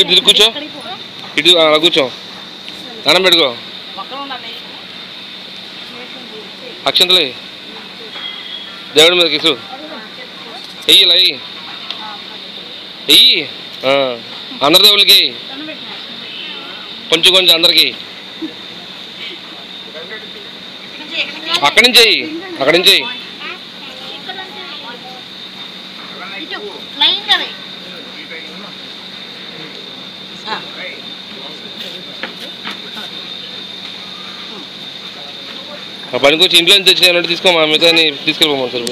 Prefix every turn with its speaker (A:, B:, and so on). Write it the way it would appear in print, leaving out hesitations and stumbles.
A: ఇటు తిరిగి కూర్చో, ఇటు అలా కూర్చో, దండం పెట్టుకో. అక్షంతలే దేవుడి మీద కిసు వెయ్యి, ఇలా వెయ్యి, వెయ్యి. అందరి దేవుళ్ళకి కొంచెం కొంచెం అందరికి. అక్కడి నుంచి వెయ్యి, అక్కడి నుంచి వెయ్యి. ఆ పనికి వచ్చి ఇంట్లో నుంచి తెచ్చిన తీసుకోమా, మిగతా తీసుకెళ్ళిపోమా సార్.